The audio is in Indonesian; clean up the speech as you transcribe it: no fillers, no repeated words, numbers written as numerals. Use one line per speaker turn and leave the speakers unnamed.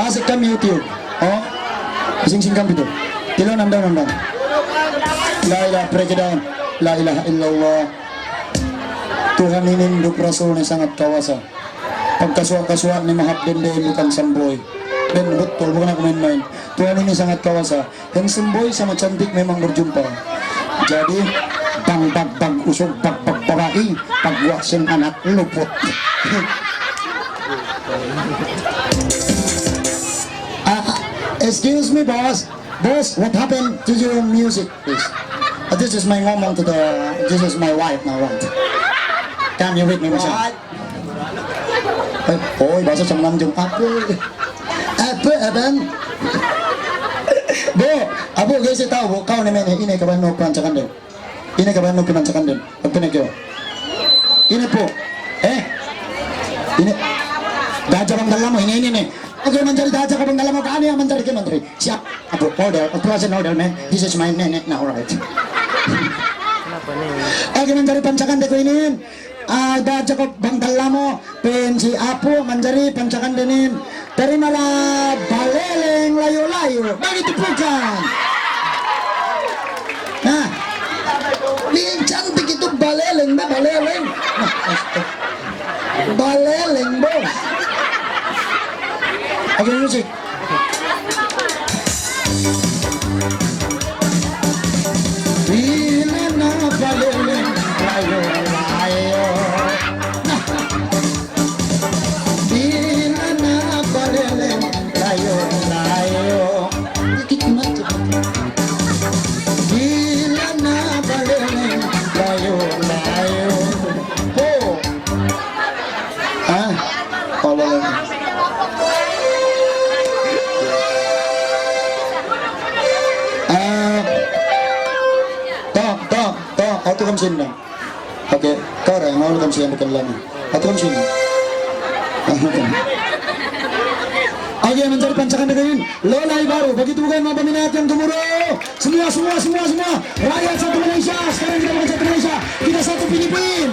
Asik kan YouTube. Oh, sing-singkan gitu. Tilo nandang. La ilaha breakdown. La ilaha illallah. Tuhan ini hidup Rasulnya sangat kawasa. Pagkaswa-kaswa ni Mahab Dende bukan Samboy. Dan betul, bukan aku main-main. Tuhan ini sangat kawasa. Yang Samboy sama cantik memang berjumpa. Jadi bang usuk bag barai pagwasin anak luput. Excuse me, boss. Boss, what happened to your music, please? This is my ngomong to the. This is my wife now, right? Can you read me, Michelle? Ôi, bà sao nằm dùng Apple, Evan. Bo, abu guys tahu bo kau namanya ini kapan no perancakan deh. Ini kapan no perancakan deh. Apa nih kau? Ini po, ini gajah bang dalam ini nih. Oke mencari gajah bang dalam kan ya mencari ke menteri. Siap, abu order, operation order man. This is my nenek now right. Oke mencari pancakan deh ini. Ada cukup bang dalamo pensi apu mencari pancakan denin dari malah baleleng layu-layu begitu bukan. Nah ini cantik itu baleleng baleleng bos. Oke musik. Bila na baleleng layu-layu. Sini. Oke, kau yang mau kamu sini bukan lama. Atau kamu sini. Oke, mencari pancakan dengan lolai baru. Begitu bukan mau peminat yang gemuruh. Semua. Rakyat satu Malaysia. Sekarang kita bukan satu Malaysia. Kita satu Filipin.